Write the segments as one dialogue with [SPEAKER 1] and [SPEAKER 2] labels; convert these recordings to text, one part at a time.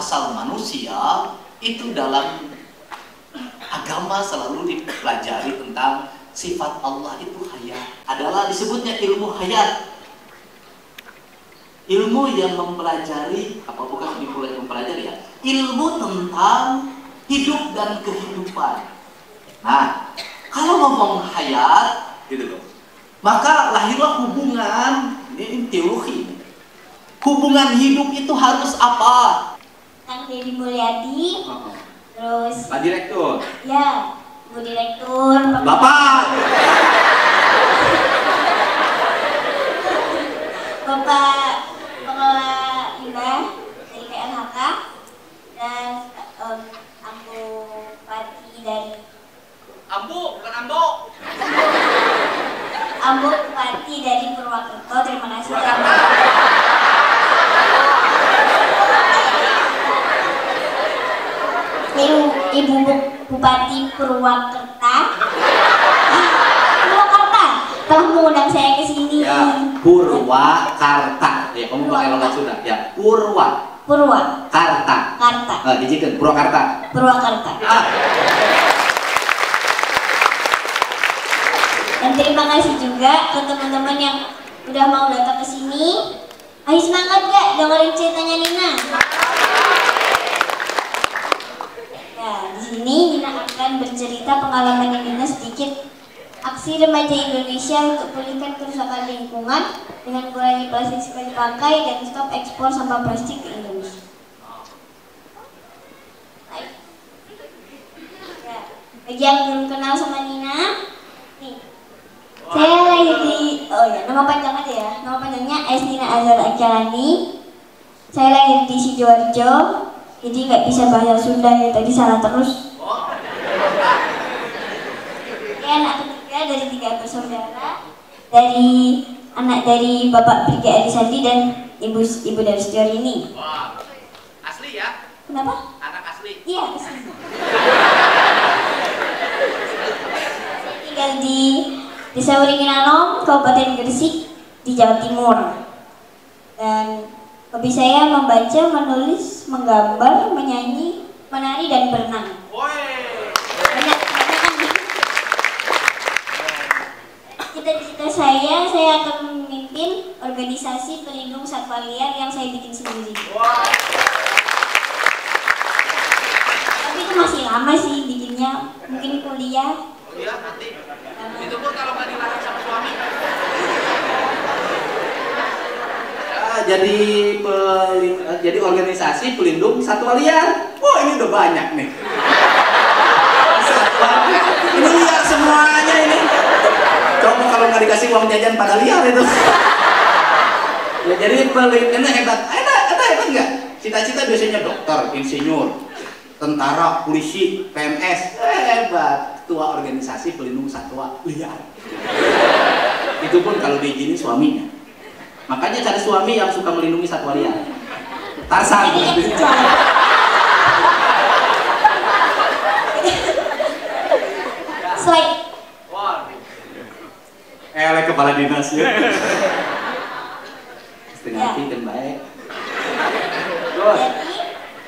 [SPEAKER 1] Asal manusia itu dalam agama selalu dipelajari tentang sifat Allah itu hayat. Adalah disebutnya ilmu hayat. Ilmu yang mempelajari, apa bukan mempelajari ya? Ilmu tentang hidup dan kehidupan. Nah, kalau ngomong hayat, gitu loh. Maka lahirlah hubungan, ini teologi. Hubungan hidup itu harus apa?
[SPEAKER 2] Kang Deddy Mulyadi, terus
[SPEAKER 1] Pak Direktur.
[SPEAKER 2] Ya, Bu Direktur.
[SPEAKER 1] Bapak.
[SPEAKER 2] Bapak Pengelola Limbah dari PLHK dan Ambu Bupati dari
[SPEAKER 1] Ambu, bukan Ambo.
[SPEAKER 2] Ambu Bupati dari Purwakarta. Terima kasih. Ibu Bupati Purwakarta. Purwakarta telah mengundang saya ke sini.
[SPEAKER 1] Ya, Purwakarta. Ya, kamu pakai logat Sunda. Ya, Purwakarta.
[SPEAKER 2] Karta.
[SPEAKER 1] Dijikan Purwakarta.
[SPEAKER 2] Purwakarta. Dan terima kasih juga ke teman-teman yang udah mau datang ke sini. Ayo semangat gak dengerin ceritanya Nina. Ya, di sini Nina akan bercerita pengalaman Nina sedikit aksi remaja Indonesia untuk pulihkan kerusakan lingkungan dengan kurangi plastik sekali pakai dan stop ekspor sampah plastik ke Indonesia. Baik. Ya, bagi yang belum kenal sama Nina, nih, saya lahir di, nama panjang aja ya, nama panjangnya S. Nina Azhar Acarani. Saya lahir di Sidoarjo. Jadi nggak bisa bahasa Sunda ya, tadi salah terus. Saya anak ketiga dari 3 bersaudara, dari anak dari Bapak Brigi Adisandi dan Ibu Darustiorini.
[SPEAKER 1] Wah, asli ya?
[SPEAKER 2] Kenapa?
[SPEAKER 1] Anak asli.
[SPEAKER 2] Iya, asli. Saya tinggal di Desa Waringin Anom, Kabupaten Gresik, di Jawa Timur. Dan hobi saya membaca, menulis, menggambar, menyanyi, menari, dan berenang. Banyak kan? Cita-cita saya akan memimpin organisasi pelindung satwa liar yang saya bikin sendiri. Tapi itu masih lama sih bikinnya, mungkin kuliah.
[SPEAKER 1] Kuliah nanti. Itu pun kalau nggak dilarang sama suami. Jadi organisasi pelindung satwa liar. Oh, ini udah banyak nih. Satwa. Ini liar semuanya ini. Coba kalau nggak dikasih uang jajan pada liar itu. Ya, jadi pelindungnya hebat. Hebat nggak? Cita-cita biasanya dokter, insinyur, tentara, polisi, PNS. Hebat. Ketua organisasi pelindung satwa liar. Itu pun kalau diizinin suaminya. Makanya cari suami yang suka melindungi satwa liar. Tarsan.
[SPEAKER 2] Slide.
[SPEAKER 1] Elek kepala dinas ya. Setengah hati kan baik.
[SPEAKER 2] Jadi,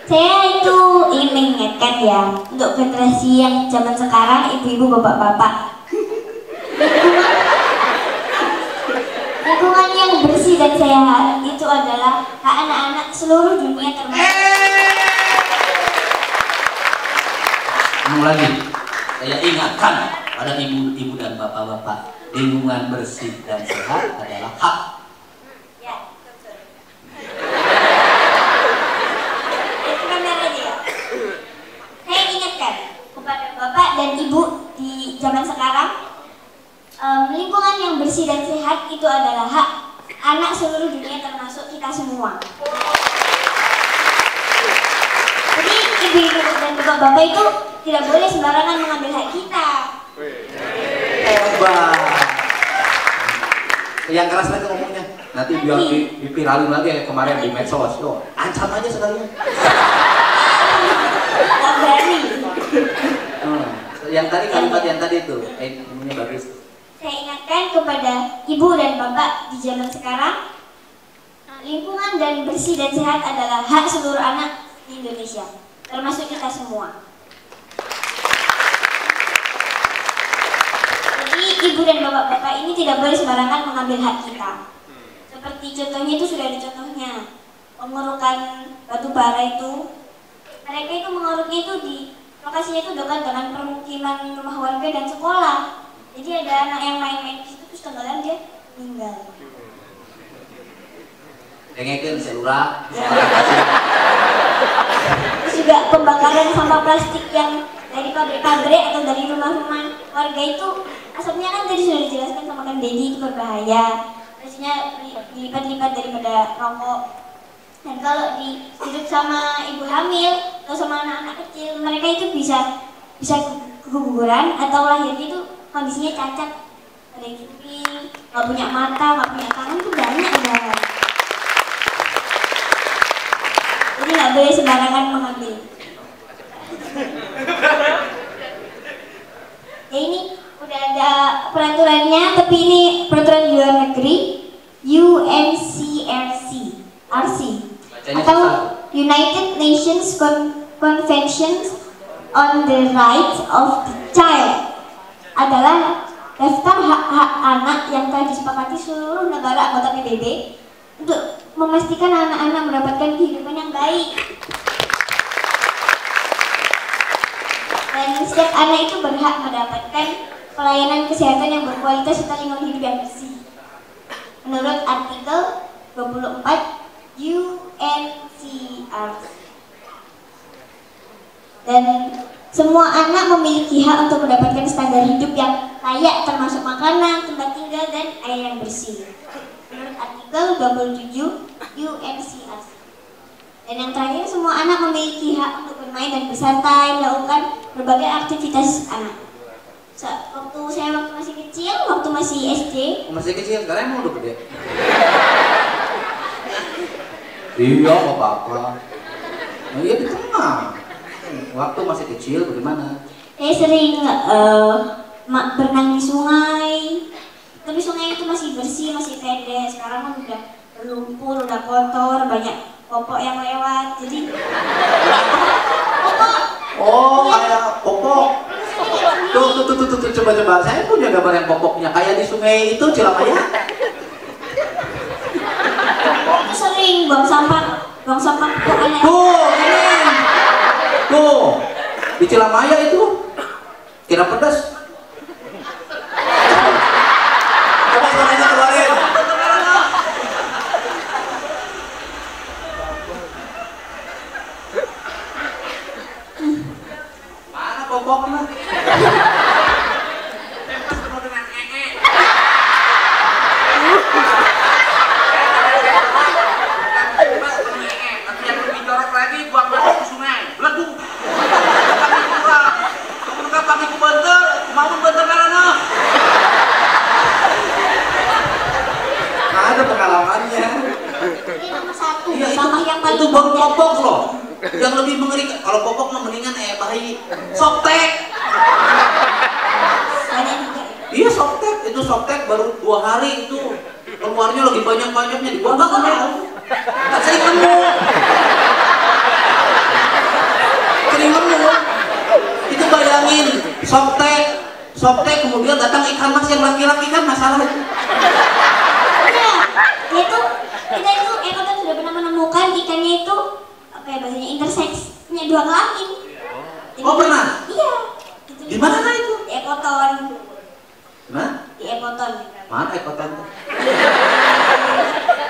[SPEAKER 2] saya itu ingin mengingatkan ya untuk generasi yang zaman sekarang, ibu-ibu, bapak-bapak. Lingkungan yang bersih dan sehat itu adalah hak anak-anak seluruh dunia termasuk.
[SPEAKER 3] Lagi, saya ingatkan pada ibu-ibu dan bapak-bapak, lingkungan bersih dan sehat adalah hak.
[SPEAKER 2] Ya, betul. Itu kamera aja ya. Saya ingatkan kepada bapak dan ibu di zaman sekarang, lingkungan yang bersih dan sehat itu adalah hak anak seluruh dunia termasuk kita semua. Jadi ibu-ibu dan bapak-bapak itu tidak boleh sembarangan mengambil hak kita.
[SPEAKER 1] Hebat. Yang keras lagi ngomongnya. Nanti biar dipiralin lagi kayak kemarin di medsos. Tuh, ancam aja sekalian.
[SPEAKER 2] Gak berani.
[SPEAKER 1] Yang tadi kalimat yang tadi itu, ini bagus.
[SPEAKER 2] Saya ingatkan kepada ibu dan bapak di zaman sekarang, lingkungan dan bersih dan sehat adalah hak seluruh anak di Indonesia, termasuk kita semua. Jadi ibu dan bapak-bapak ini tidak boleh sembarangan mengambil hak kita. Seperti contohnya itu sudah ada contohnya, pengerukan batu bara itu. Mereka itu mengeruknya itu di lokasinya itu dekat dengan permukiman rumah warga dan sekolah. Jadi ada anak yang main-main di situ terus tenggelam dia meninggal.
[SPEAKER 1] Dengekin selura.
[SPEAKER 2] Terus juga pembakaran sampah plastik yang dari pabrik-pabrik atau dari rumah-rumah warga itu asapnya kan tadi sudah dijelaskan sama Kang Dedi itu berbahaya. Biasanya dilipat-lipat daripada rokok. Dan kalau hidup sama ibu hamil atau sama anak-anak kecil, mereka itu bisa keguguran atau lahirnya itu kondisinya cacat, ada yang kuping, nggak punya mata, nggak punya tangan, itu banyak ya. Jadi nggak boleh sembarangan mengambil. Ya ini udah ada peraturannya, tapi ini peraturan di luar negeri, UNCRC atau United Nations Convention on the Rights of the Child adalah daftar hak-hak anak yang telah disepakati seluruh negara anggota PBB untuk memastikan anak-anak mendapatkan kehidupan yang baik. Dan setiap anak itu berhak mendapatkan pelayanan kesehatan yang berkualitas serta lingkungan hidup yang bersih. Menurut artikel 24 UNCRC. Dan semua anak memiliki hak untuk mendapatkan standar hidup yang layak termasuk makanan, tempat tinggal, dan air yang bersih. Menurut artikel 27 UNCRC. Dan yang terakhir, semua anak memiliki hak untuk bermain dan bersantai, melakukan berbagai aktivitas anak. Waktu saya masih kecil, waktu masih SD.
[SPEAKER 1] Masih kecil, sekarang emang udah gede. Iya, nggak apa-apa. Nah, iya di tengah. Waktu masih kecil bagaimana?
[SPEAKER 2] Saya sering berenang di sungai. Tapi sungai itu masih bersih, masih pendek. Sekarang kan udah berlumpur, udah kotor, banyak popok yang lewat. Jadi popok.
[SPEAKER 1] Oh, kayak popok. Tuh, coba. Saya punya gambar yang popoknya kayak di sungai itu Cilamaya.
[SPEAKER 2] Sering buang sampah pokoknya.
[SPEAKER 1] Tuh, di Cilamaya itu kira pedas. Coba suaranya keluarin. Mana popoknya? Ada pengalamannya.
[SPEAKER 2] Ini nomor satu,
[SPEAKER 1] Iya,
[SPEAKER 2] sampah yang paling
[SPEAKER 1] itu baru popok loh. Yang lebih mengerikan kalau popok mah mendingan bayi softtek.
[SPEAKER 2] banyak juga.
[SPEAKER 1] Iya softtek, itu softtek baru 2 hari itu keluarnya lagi banyak-banyaknya di gua nggak tahu. Nggak sering nemu. Itu bayangin softtek kemudian datang ikan mas yang laki-laki kan masalah itu.
[SPEAKER 2] Kita itu ekoton sudah pernah menemukan ikannya itu apa ya bahasanya intersex, punya 2 kelamin.
[SPEAKER 1] Oh pernah?
[SPEAKER 2] Iya.
[SPEAKER 1] Di mana itu?
[SPEAKER 2] Di ekoton.
[SPEAKER 1] Mana?
[SPEAKER 2] Di ekoton.
[SPEAKER 1] Mana ekoton tuh?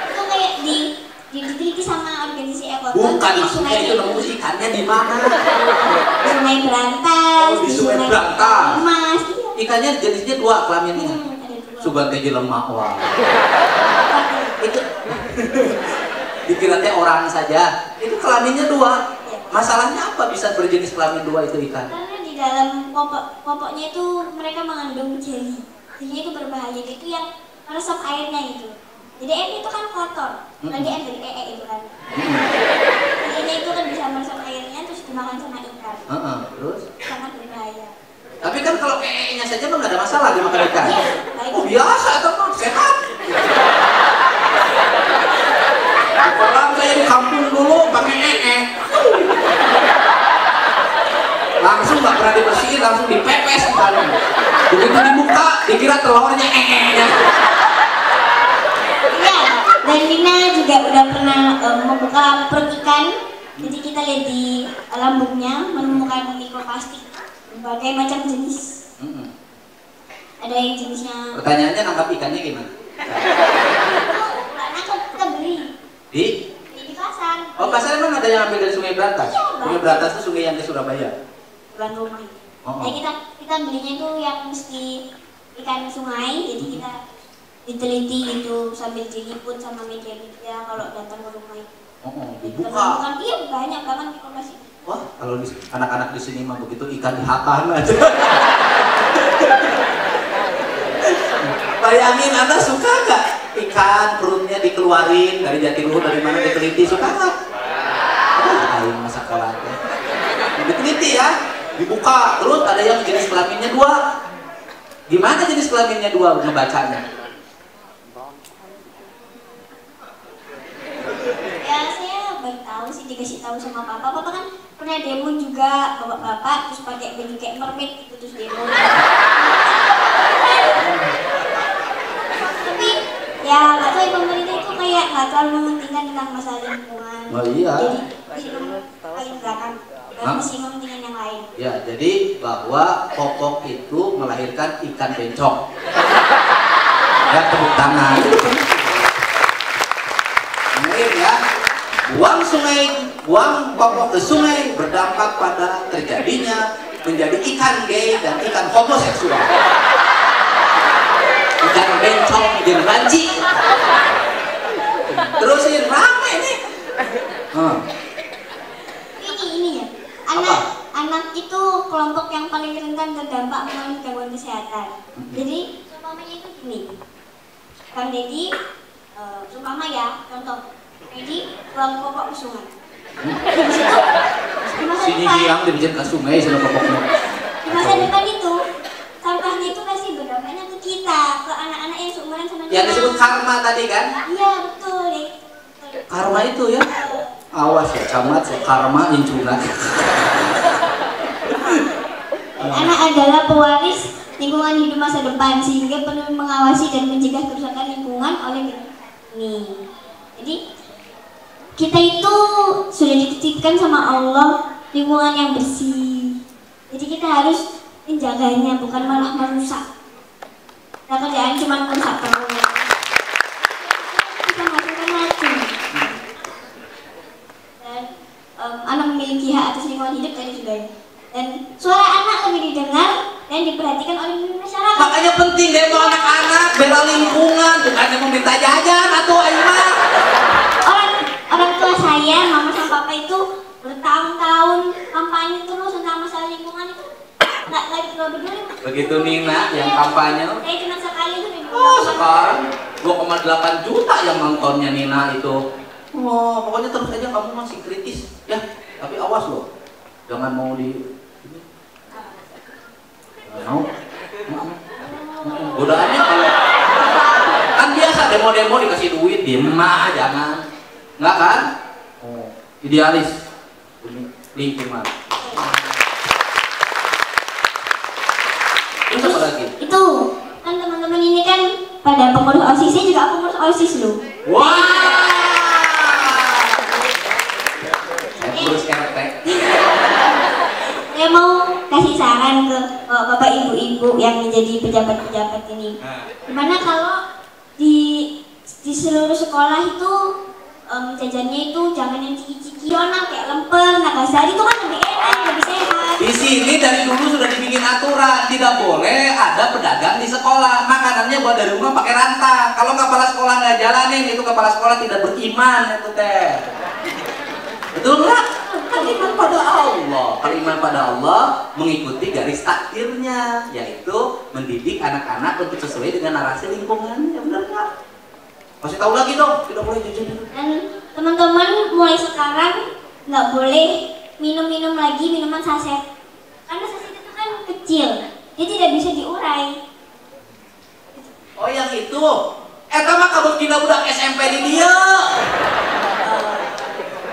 [SPEAKER 2] Itu kayak diteliti sama organisasi ekoton.
[SPEAKER 1] Bukan
[SPEAKER 2] di
[SPEAKER 1] maksudnya itu nemu ikannya di mana?
[SPEAKER 2] Di Sungai Berantas.
[SPEAKER 1] Oh, di Sungai Berantas.
[SPEAKER 2] Mas. Iya.
[SPEAKER 1] Ikannya jenisnya 2 kelaminnya.
[SPEAKER 2] Ada 2.
[SPEAKER 1] Sugan teh lemak wah. Itu dikira teh orang saja. Itu kelaminnya 2. Masalahnya apa bisa berjenis kelamin 2 itu ikan?
[SPEAKER 2] Karena di dalam popoknya itu mereka mengandung jeli. Jelinya itu berbahaya, itu yang meresap airnya gitu. Jadi air itu kan kotor, lagi air dari itu kan. Jelinya itu kan bisa meresap airnya terus dimakan sama ikan.
[SPEAKER 1] Terus?
[SPEAKER 2] Sangat berbahaya.
[SPEAKER 1] Tapi kan kalau nya saja mah nggak ada masalah dimakan ikan.
[SPEAKER 2] Iya,
[SPEAKER 1] Oh biasa atau mah sehat. Orang saya di kampung dulu pakai langsung nggak pernah dibersihin, langsung dipepes ikannya. Begitu dibuka, dikira telurnya nya.
[SPEAKER 2] Iya, dan Nina juga udah pernah membuka perut ikan. Jadi kita lihat di lambungnya menemukan mikroplastik berbagai macam jenis. Ada yang jenisnya.
[SPEAKER 1] Pertanyaannya nangkap ikannya gimana?
[SPEAKER 2] Nggak nangkep, kita beli di pasar.
[SPEAKER 1] Oh pasar emang ada yang ambil dari Sungai Berantas?
[SPEAKER 2] Iya,
[SPEAKER 1] Sungai Berantas itu sungai yang ke Surabaya.
[SPEAKER 2] Bukan rumah. Jadi kita belinya itu yang mesti ikan sungai. Jadi kita diteliti gitu sambil diliput sama media-media kalau datang ke rumah itu.
[SPEAKER 1] Dibuka.
[SPEAKER 2] Iya banyak banget mikroplastik.
[SPEAKER 1] Wah, kalau anak-anak di sini mah begitu ikan dihakan aja. Bayangin, Anda suka nggak ikan perutnya dikeluarin dari Jatiluhur, dari mana diteliti, suka nggak? Ayo masa kolaknya. Diteliti ya, dibuka, terus ada yang jenis kelaminnya 2. Gimana jenis kelaminnya 2 ngebacanya?
[SPEAKER 2] Ya saya baru tahu sih, dikasih tahu sama papa. Papa kan pernah demo juga, bapak-bapak terus pakai baju kayak mermaid gitu terus demo. Tapi ya nggak tahu, pemerintah itu kayak nggak terlalu mementingkan tentang masalah lingkungan.
[SPEAKER 1] Oh iya.
[SPEAKER 2] Jadi paling belakang dan masih mementingkan yang lain.
[SPEAKER 1] Ya, jadi bahwa popok itu melahirkan ikan bencong. Ya, tepuk tangan. Ya, buang popok ke sungai berdampak pada terjadinya menjadi ikan gay dan ikan homoseksual. Ikan bencong jadi banci. Terusin rame nih.
[SPEAKER 2] Ini ya. Anak itu kelompok yang paling rentan terdampak mengalami gangguan kesehatan. Jadi umpamanya itu gini. Kang Deddy, umpama ya, contoh. Jadi buang popok ke sungai. Di masa
[SPEAKER 1] Sini
[SPEAKER 2] depan,
[SPEAKER 1] hilang dibikin ke sungai sudah popoknya.
[SPEAKER 2] di masa depan itu sampahnya itu pasti berdampaknya ke kita, ke anak-anak yang seumuran sama kita.
[SPEAKER 1] Yang disebut karma tadi kan?
[SPEAKER 2] Iya betul.
[SPEAKER 1] Karma itu ya. Awas ya, camat ya, karma incuna.
[SPEAKER 2] Anak adalah pewaris lingkungan hidup masa depan, sehingga perlu mengawasi dan mencegah kerusakan lingkungan oleh ini. Jadi kita itu sudah dititipkan sama Allah lingkungan yang bersih. Jadi kita harus menjaganya, bukan malah merusak. Nah, kerjaan cuma merusak terus. Bisa menghasilkan racun. Dan anak memiliki hak atas lingkungan hidup tadi sudah. Dan suara anak lebih didengar dan diperhatikan oleh masyarakat.
[SPEAKER 1] Makanya penting demo anak-anak, bela lingkungan, bukannya meminta jajan atau Aima.
[SPEAKER 2] Orang tua saya, mama sama papa itu bertahun-tahun kampanye terus tentang masalah lingkungan itu nggak terlalu peduli.
[SPEAKER 1] Begitu Nina yang kampanye.
[SPEAKER 2] Saya cuma sekali itu di
[SPEAKER 1] Sekarang 2,8 juta yang nontonnya Nina itu. Oh, pokoknya terus aja kamu masih kritis ya. Tapi awas loh, jangan mau godaannya kalau kan biasa demo-demo dikasih duit, diem jangan. Enggak kan? Oh, idealis lingkungan. Terus apa lagi?
[SPEAKER 2] Itu kan teman-teman ini kan pada pengurus OSIS, saya juga pengurus OSIS loh.
[SPEAKER 1] Wah! Saya pengurus RT.
[SPEAKER 2] Saya mau kasih saran ke bapak ibu-ibu yang menjadi pejabat-pejabat ini. Gimana kalau di seluruh sekolah itu jajannya itu jangan yang ciki-cikionan kayak lemper, nagasari itu kan lebih enak, lebih sehat.
[SPEAKER 1] Di sini dari dulu sudah dibikin aturan, tidak boleh ada pedagang di sekolah. Makanannya buat dari rumah pakai rantang. Kalau kepala sekolah nggak jalanin, itu kepala sekolah tidak beriman itu teh. Betul nggak? Kan
[SPEAKER 3] iman pada Allah. Kalau iman pada Allah mengikuti garis takdirnya, yaitu mendidik anak-anak untuk sesuai dengan narasi lingkungan. Ya benar nggak? Kasih tahu lagi dong, tidak boleh jajan.
[SPEAKER 2] Dan teman-teman mulai sekarang nggak boleh minum lagi minuman saset, karena saset itu kan kecil, dia tidak bisa diurai.
[SPEAKER 3] Oh yang itu, mah kabut gila budak SMP di dia.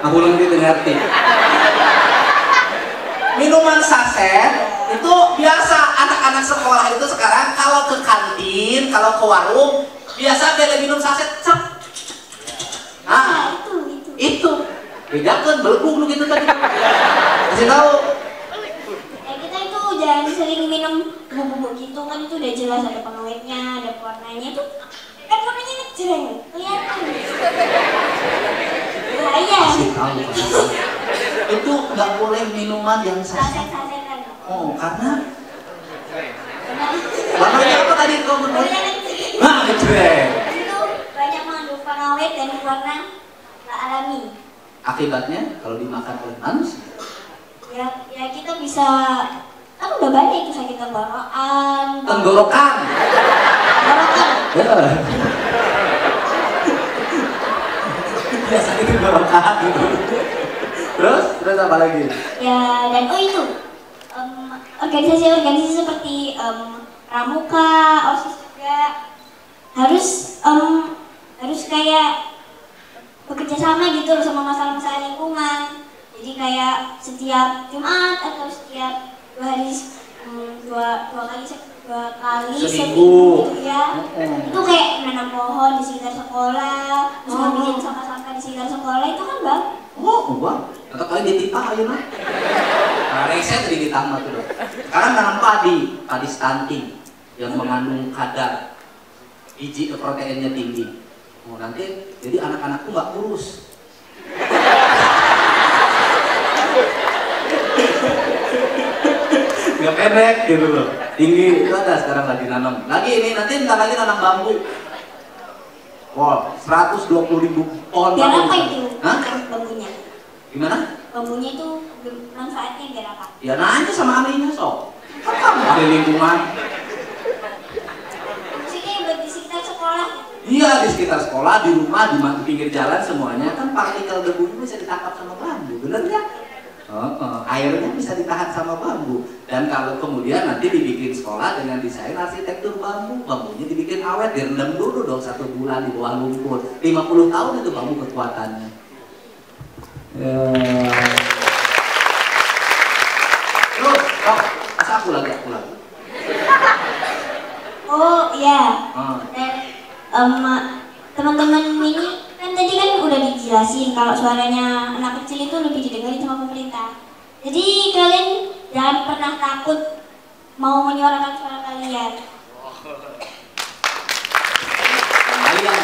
[SPEAKER 3] Aku lebih ngerti. Minuman saset itu biasa anak-anak sekolah itu sekarang kalau ke kantin, kalau ke warung biasa dia minum saset. Nah, itu. Bedakan belum gitu tadi. Kasih tahu.
[SPEAKER 2] Ya kita itu jangan sering minum bubuk gitu kan, itu udah jelas ada pengawetnya, ada pewarnanya itu. Kan warnanya ngejreng, kelihatan. Bahaya.
[SPEAKER 3] Kasih tahu. Itu nggak boleh minuman yang saset.
[SPEAKER 2] Saset-sasetan.
[SPEAKER 3] Oh, karena warnanya apa tadi kau benar? Nah, ngejreng.
[SPEAKER 2] Itu banyak mengandung pengawet dan warna tak alami.
[SPEAKER 3] Akibatnya kalau dimakan oleh manusia,
[SPEAKER 2] Ya kita bisa, kan udah banyak itu sakit tenggorokan.
[SPEAKER 3] tenggorokan. Ya. Biasa itu tenggorokan gitu. Terus apa lagi?
[SPEAKER 2] Ya dan itu organisasi-organisasi seperti Pramuka, OSIS juga harus kayak bekerja sama gitu sama masalah-masalah lingkungan. Jadi kayak setiap Jumat atau setiap 2 hari dua kali
[SPEAKER 3] Seminggu
[SPEAKER 2] gitu ya. Itu kayak menanam pohon di sekitar sekolah, terus ngambilin sampah-sampah di sekitar sekolah, itu kan bang.
[SPEAKER 3] Wah, atau kali dia tipah aja mah. Nah, reset tadi di tamat tuh. Sekarang nanam padi stunting yang mengandung kadar biji proteinnya tinggi. Oh, nanti jadi anak-anakku nggak kurus. Nggak pendek gitu loh, tinggi. Itu ada sekarang lagi nanam. Lagi ini nanti ntar lagi nanam bambu. Wow, 120.000 pohon
[SPEAKER 2] Biar
[SPEAKER 3] bambu.
[SPEAKER 2] apa itu?
[SPEAKER 3] Hah?
[SPEAKER 2] Bambunya.
[SPEAKER 3] Gimana?
[SPEAKER 2] Bambunya itu manfaatnya biar apa?
[SPEAKER 3] Ya nanya sama ahlinya sok. Kan kamu ahli lingkungan.
[SPEAKER 2] Maksudnya buat di sekitar sekolah.
[SPEAKER 3] Iya, di sekitar sekolah, di rumah, di pinggir jalan semuanya kan partikel debu bisa ditangkap sama bambu, bener nggak? Airnya bisa ditahan sama bambu. Dan kalau kemudian nanti dibikin sekolah dengan desain arsitektur bambu, bambunya dibikin awet, direndam dulu dong 1 bulan di bawah lumpur. 50 tahun itu bambu kekuatannya. Terus, masa aku lagi.
[SPEAKER 2] Oh iya.
[SPEAKER 3] Ah.
[SPEAKER 2] Dan teman-teman ini kan tadi kan udah dijelasin kalau suaranya anak kecil itu lebih didengarin sama pemerintah. Jadi kalian jangan pernah takut mau menyuarakan suara kalian.
[SPEAKER 3] Kalian.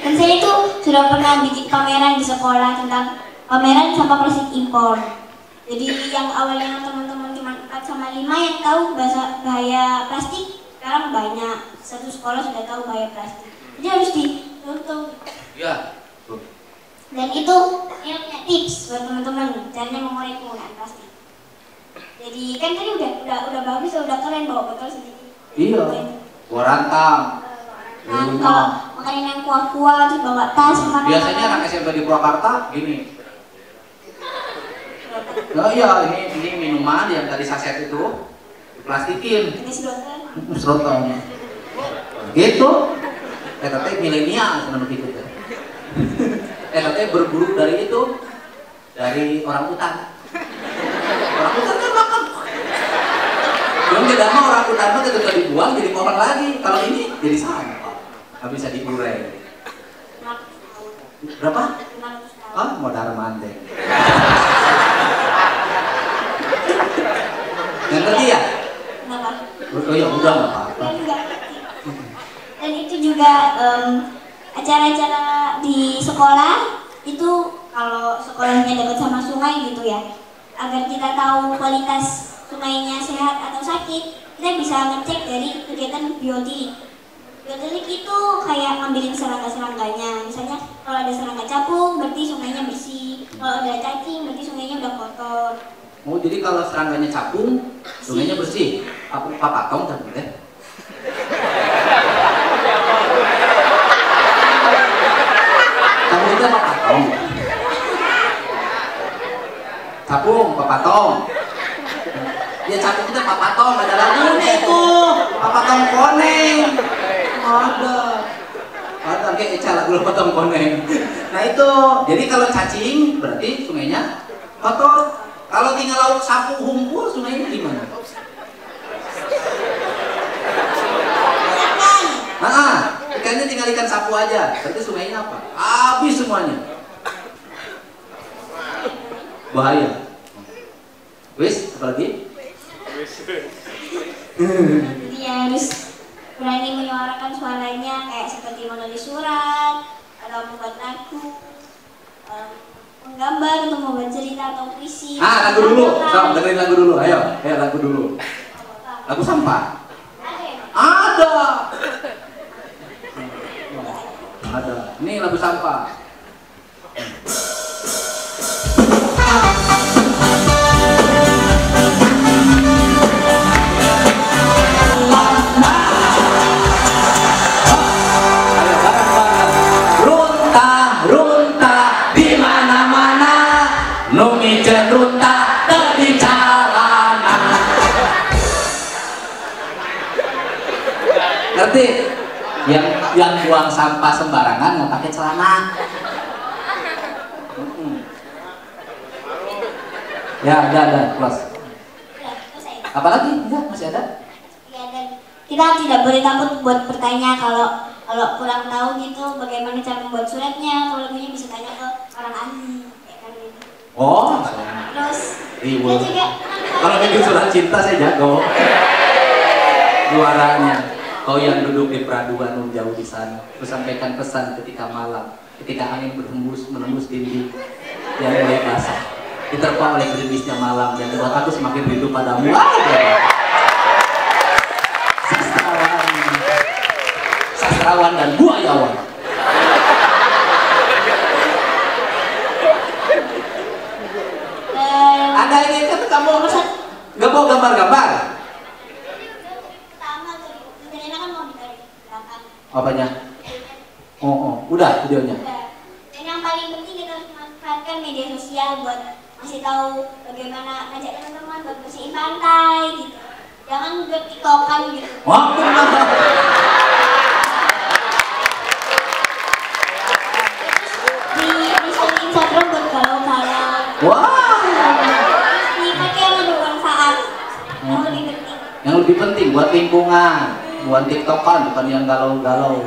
[SPEAKER 2] Dan saya itu sudah pernah bikin pameran di sekolah tentang pameran sampah plastik impor. Jadi yang awalnya teman-teman cuma 4 sama 5 yang tahu bahaya plastik, sekarang banyak. Satu sekolah sudah tahu bahaya plastik. Jadi harus dituntut.
[SPEAKER 3] Ya.
[SPEAKER 2] Dan itu dia punya tips buat teman-teman caranya mengurangi penggunaan plastik. Jadi kan tadi udah bagus, udah keren bawa botol sendiri.
[SPEAKER 3] Iya. Gua rantang.
[SPEAKER 2] Nah, kalau makanan yang kuah-kuah terus bawa tas kemana-mana.
[SPEAKER 3] Biasanya anak SMP di Purwakarta gini. Oh iya, ini minuman yang tadi saset itu diplastikin.
[SPEAKER 2] Ini sedotan.
[SPEAKER 3] Serotan. Gitu. Teteh milenial teman gitu. Teteh berburu dari itu, dari orang hutan. Orang hutan kan makan. Yang tidak mau orang hutan mah ketika dibuang jadi pohon lagi. Kalau ini jadi sampah, nggak bisa diurai. Berapa?
[SPEAKER 2] 500 tahun.
[SPEAKER 3] Ah, modal mandek. Yang ngerti ya?
[SPEAKER 2] Kenapa?
[SPEAKER 3] Oh ya udah nggak apa-apa.
[SPEAKER 2] Dan itu juga acara-acara di sekolah itu kalau sekolahnya dekat sama sungai gitu ya, agar kita tahu kualitas sungainya sehat atau sakit, kita bisa ngecek dari kegiatan biotilik. Hidrotelik itu kayak ngambilin serangga-serangganya. Misalnya kalau ada serangga capung, berarti sungainya bersih. Kalau ada cacing, berarti sungainya udah kotor.
[SPEAKER 3] Oh, jadi kalau serangganya capung, sungainya bersih. Papatong kan boleh. Kamu itu papatong. Capung, papatong. Ya capung kita papatong, ada lagunya itu. Papatong koneng. Ada kayak Eca lagu papatong koneng. Nah itu, jadi kalau cacing berarti sungainya kotor. Kalau tinggal lauk sapu humpur, sungainya gimana? Ikannya tinggal ikan sapu aja, berarti sungainya apa? Habis semuanya. Bahaya. Wis, apa lagi?
[SPEAKER 2] Jadi harus berani menyuarakan suaranya, kayak seperti menulis surat atau membuat lagu, menggambar atau membuat cerita atau puisi.
[SPEAKER 3] Lagu dulu, dengerin lagu dulu, ayo lagu dulu. Lagu sampah. Ada. Ada. Ini lagu sampah. Ngerti? Yang buang sampah sembarangan nggak pakai celana. Ya, ada, close. Apa lagi? Enggak, masih ada?
[SPEAKER 2] Ya, dan kita tidak boleh takut buat bertanya kalau kurang tahu gitu bagaimana cara membuat suratnya, kalau lagunya bisa tanya ke orang ahli, kayak kan gitu.
[SPEAKER 3] Oh,
[SPEAKER 2] Terus
[SPEAKER 3] ribut.
[SPEAKER 2] kita juga
[SPEAKER 3] Kalau bikin surat cinta saya jago. Juaranya. Kau yang duduk di peraduan jauh di sana, ku sampaikan pesan ketika malam, ketika angin berhembus menembus dinding yang mulai basah, diterpa oleh gerimisnya malam dan membuat aku semakin rindu padamu. Sastrawan dan buayawan. Ada ini kan kamu nggak mau gambar-gambar? Apanya? Udah videonya.
[SPEAKER 2] Dan yang paling penting kita harus memanfaatkan media sosial buat kasih tahu bagaimana ngajak teman-teman buat bersihin pantai gitu. Jangan buat tiktokan gitu.
[SPEAKER 3] Wah,
[SPEAKER 2] Di Instagram buat galau-galau.
[SPEAKER 3] wah.
[SPEAKER 2] Dipakai yang bermanfaat. Yang lebih penting.
[SPEAKER 3] Yang lebih penting buat lingkungan, buat tiktokan, bukan yang galau-galau.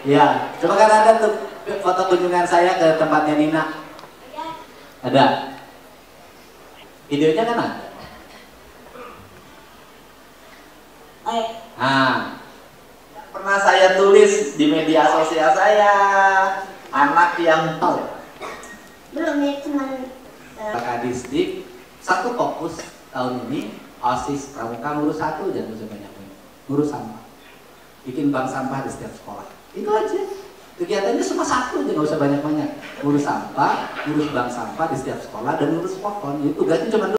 [SPEAKER 3] Ya, coba kan ada tuh foto kunjungan saya ke tempatnya Nina.
[SPEAKER 2] Ya.
[SPEAKER 3] Ada. Videonya kan ada. Pernah saya tulis di media sosial saya, anak yang
[SPEAKER 2] Belum ya cuman
[SPEAKER 3] Kadisdik satu fokus tahun ini OSIS Pramuka ngurus satu jangan usah banyak ngurus sampah, bikin bank sampah di setiap sekolah, itu aja kegiatannya cuma satu aja, nggak usah banyak ngurus sampah, ngurus bank sampah di setiap sekolah dan ngurus pohon, itu tugasnya cuma